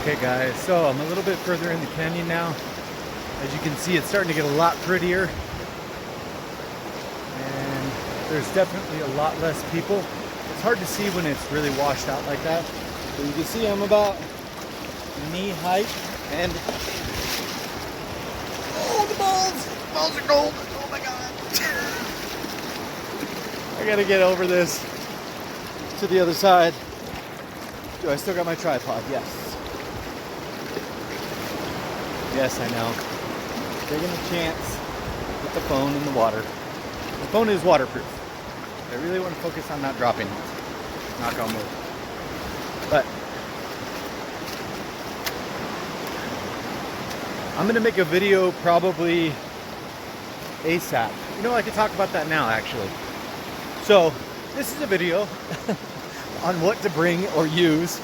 Okay guys, so I'm a little bit further in the canyon now. As you can see, it's starting to get a lot prettier. And there's definitely a lot less people. It's hard to see when it's really washed out like that. But you can see I'm about knee height and oh, the balls! The balls are gold! Oh my god! I gotta get over this to the other side. Do I still got my tripod? Yes. Yes, I know. Taking a chance with the phone in the water. The phone is waterproof. I really want to focus on not dropping it. Knock on wood. But I'm going to make a video probably ASAP. You know, I could talk about that now actually. So this is a video on what to bring or use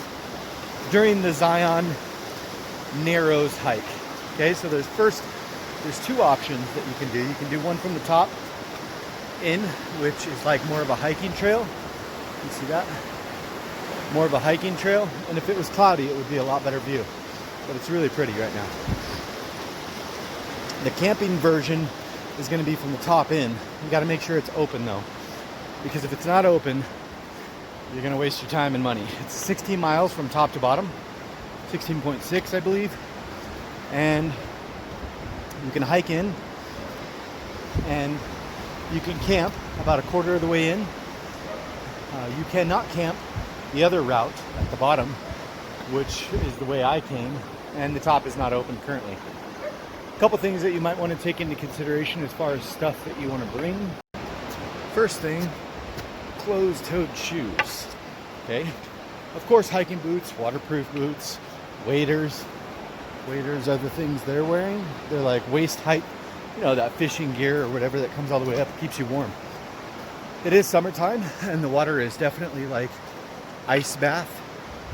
during the Zion Narrows hike. Okay, so there's two options that you can do. You can do one from the top in, which is like more of a hiking trail. You see that? More of a hiking trail. And if it was cloudy, it would be a lot better view. But it's really pretty right now. The camping version is going to be from the top in. You got to make sure it's open though, because if it's not open, you're going to waste your time and money. It's 16 miles from top to bottom, 16.6 I believe. And you can hike in and you can camp about a quarter of the way in. You cannot camp the other route at the bottom, which is the way I came, and the top is not open currently. A couple things that you might want to take into consideration as far as stuff that you want to bring. First thing, closed-toed shoes. Okay, of course hiking boots, waterproof boots, waders. Waders are the things they're wearing. They're like waist height, you know, that fishing gear or whatever that comes all the way up, keeps you warm. It is summertime and the water is definitely like ice bath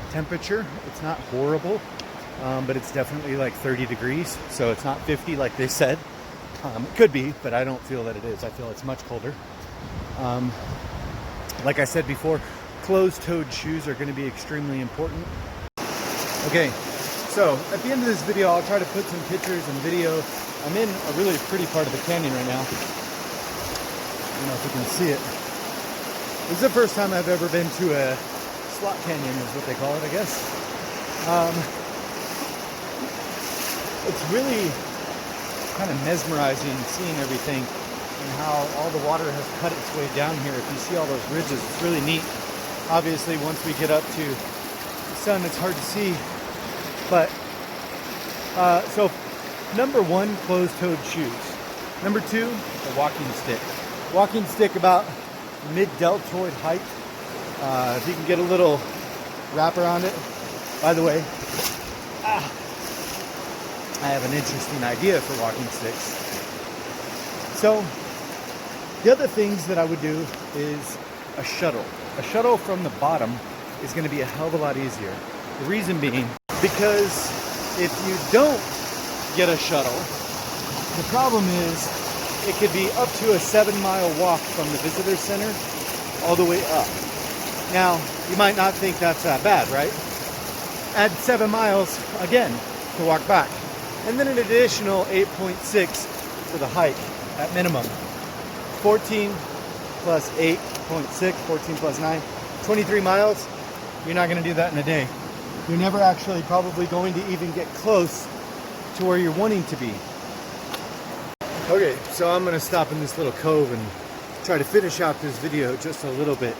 temperature. It's not horrible, but it's definitely like 30 degrees. So it's not 50 like they said. It could be, but I don't feel that it is. I feel it's much colder. Like I said before, closed-toed shoes are going to be extremely important. Okay. So, at the end of this video, I'll try to put some pictures and video. I'm in a really pretty part of the canyon right now. I don't know if you can see it. This is the first time I've ever been to a slot canyon, is what they call it, I guess. It's really kind of mesmerizing seeing everything and how all the water has cut its way down here. If you see all those ridges, it's really neat. Obviously, once we get up to the sun, it's hard to see. But, so number one, closed-toed shoes. Number two, a walking stick. Walking stick about mid-deltoid height. If you can get a little wrap around it. By the way, I have an interesting idea for walking sticks. So, the other things that I would do is a shuttle. A shuttle from the bottom is going to be a hell of a lot easier. The reason being, because if you don't get a shuttle, the problem is it could be up to a 7-mile walk from the visitor center all the way up. Now, you might not think that's that bad, right? Add 7 miles again to walk back. And then an additional 8.6 for the hike at minimum. 14 plus 8.6, 14 plus 9, 23 miles. You're not going to do that in a day. You're never actually probably going to even get close to where you're wanting to be. Okay, so I'm going to stop in this little cove and try to finish out this video just a little bit.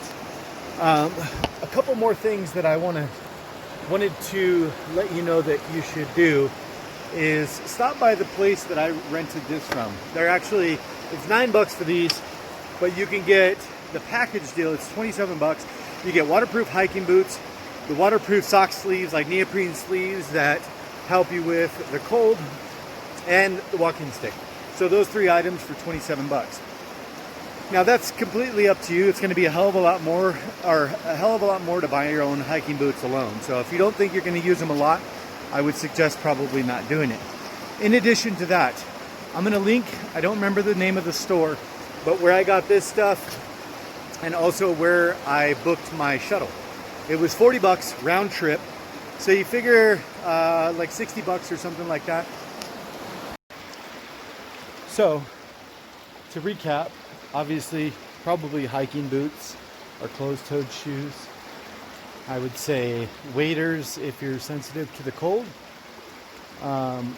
A couple more things that I wanted to let you know that you should do is stop by the place that I rented this from. They're actually, it's $9 for these, but you can get the package deal. It's 27 bucks. You get waterproof hiking boots, the waterproof sock sleeves, like neoprene sleeves that help you with the cold, and the walking stick. So those three items for 27 bucks. Now that's completely up to you. It's going to be a hell of a lot more to buy your own hiking boots alone. So if you don't think you're going to use them a lot, I would suggest probably not doing it. In addition to that, I'm going to link, I don't remember the name of the store, but where I got this stuff, and also where I booked my shuttle. It was 40 bucks round trip, So you figure like 60 bucks or something like that. So to recap, obviously probably hiking boots or closed-toed shoes. I would say waders if you're sensitive to the cold. In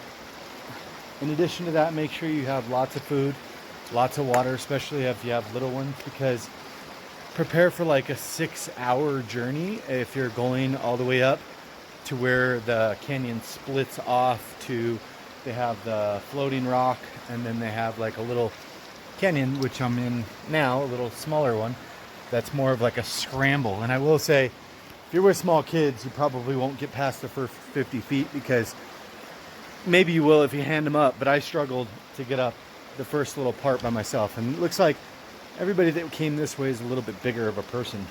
addition to that, make sure you have lots of food, lots of water, especially if you have little ones, because prepare for like a 6-hour journey if you're going all the way up to where the canyon splits off to, they have the floating rock, and then they have like a little canyon, which I'm in now, a little smaller one, that's more of like a scramble. And I will say, if you're with small kids, you probably won't get past the first 50 feet, because maybe you will if you hand them up, but I struggled to get up the first little part by myself. And it looks like everybody that came this way is a little bit bigger of a person.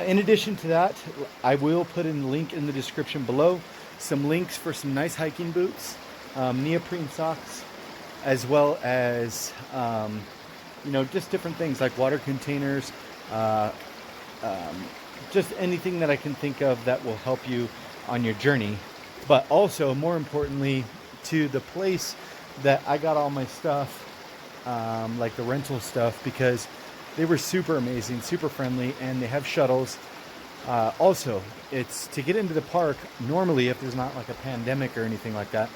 In addition to that, I will put in the link in the description below, some links for some nice hiking boots, neoprene socks, as well as, just different things like water containers, just anything that I can think of that will help you on your journey. But also, more importantly, to the place that I got all my stuff, like the rental stuff, because they were super amazing, super friendly, and they have shuttles. Also, it's to get into the park, normally if there's not like a pandemic or anything like that,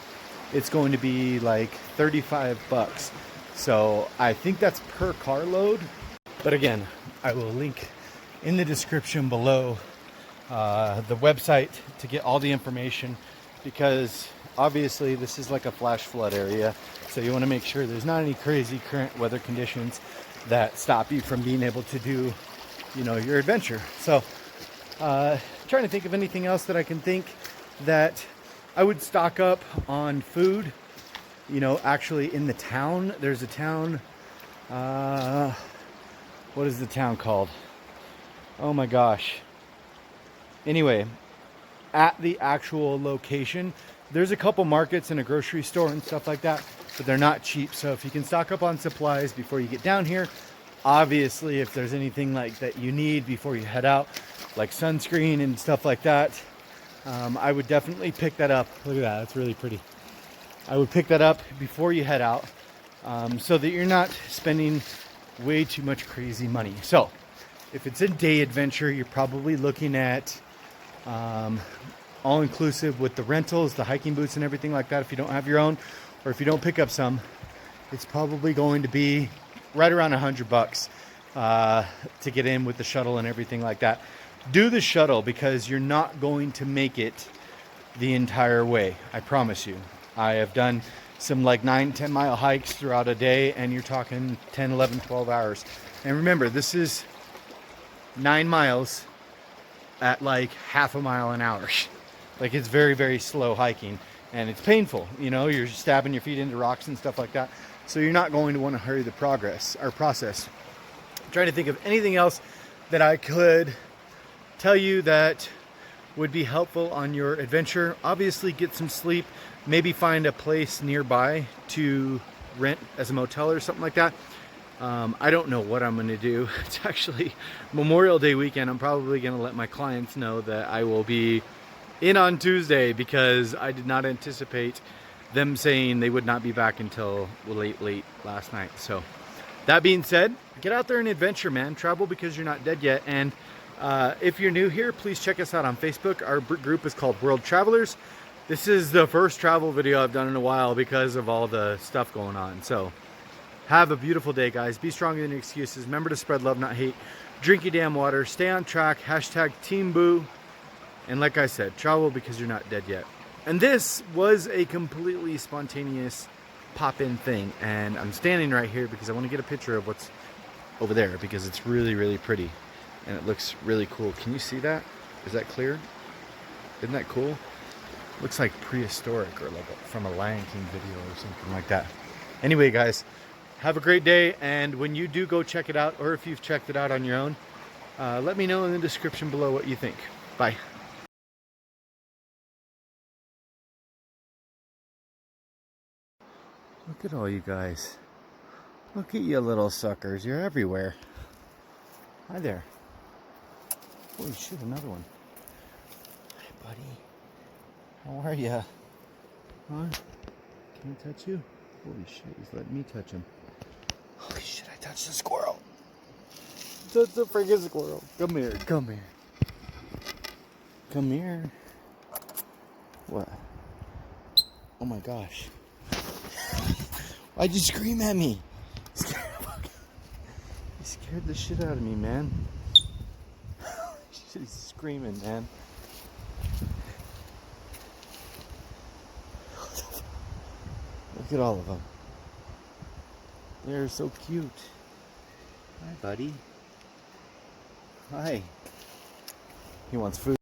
it's going to be like 35 bucks. So I think that's per car load. But again, I will link in the description below the website to get all the information, because obviously this is like a flash flood area. So you want to make sure there's not any crazy current weather conditions that stop you from being able to do, your adventure. So trying to think of anything else that I can think that I would stock up on food, actually in the town. There's a town, what is the town called? Oh my gosh. Anyway, at the actual location, there's a couple markets and a grocery store and stuff like that, but they're not cheap. So if you can stock up on supplies before you get down here, obviously if there's anything like that you need before you head out, like sunscreen and stuff like that, I would definitely pick that up. Look at that, it's really pretty. I would pick that up before you head out, so that you're not spending way too much crazy money. So if it's a day adventure, you're probably looking at all-inclusive with the rentals, the hiking boots and everything like that. If you don't have your own, or if you don't pick up some, it's probably going to be right around $100 to get in with the shuttle and everything like that. Do the shuttle, because you're not going to make it the entire way, I promise you. I have done some like 9-10 mile hikes throughout a day, and you're talking 10, 11, 12 hours. And remember, this is 9 miles at like half a mile an hour. Like, it's very, very slow hiking, and it's painful. You're stabbing your feet into rocks and stuff like that. So you're not going to want to hurry the process. I'm trying to think of anything else that I could tell you that would be helpful on your adventure. Obviously, get some sleep. Maybe find a place nearby to rent as a motel or something like that. I don't know what I'm going to do. It's actually Memorial Day weekend. I'm probably going to let my clients know that I will be in on Tuesday, because I did not anticipate them saying they would not be back until late last night. So that being said, get out there and adventure, man. Travel because you're not dead yet. And if you're new here, please check us out on Facebook. Our group is called World Travelers. This is the first travel video I've done in a while because of all the stuff going on. So have a beautiful day, guys. Be stronger than your excuses. Remember to spread love, not hate. Drink your damn water. Stay on track. Hashtag Team Boo. And like I said, travel because you're not dead yet. And this was a completely spontaneous pop-in thing. And I'm standing right here because I want to get a picture of what's over there, because it's really, really pretty. And it looks really cool. Can you see that? Is that clear? Isn't that cool? Looks like prehistoric, or like from a Lion King video or something like that. Anyway, guys, have a great day. And when you do go check it out, or if you've checked it out on your own, let me know in the description below what you think. Bye. Look at all you guys. Look at you little suckers. You're everywhere. Hi there. Holy shit, another one. How are ya? Huh? Can I touch you? Holy shit, he's letting me touch him. Holy shit, I touched the squirrel. Touch the freaking squirrel. Come here, come here. Come here. What? Oh my gosh. Why'd you scream at me? You scared the shit out of me, man. He's screaming, man. Look at all of them. They're so cute. Hi, buddy. Hi. He wants food.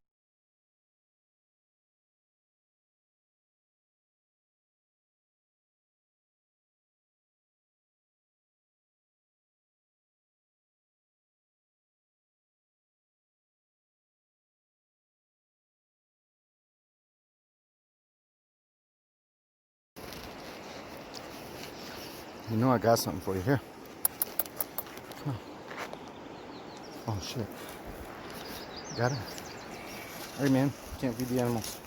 You know I got something for you here. Come on. Oh shit. Got it? Alright, man. Can't feed the animals.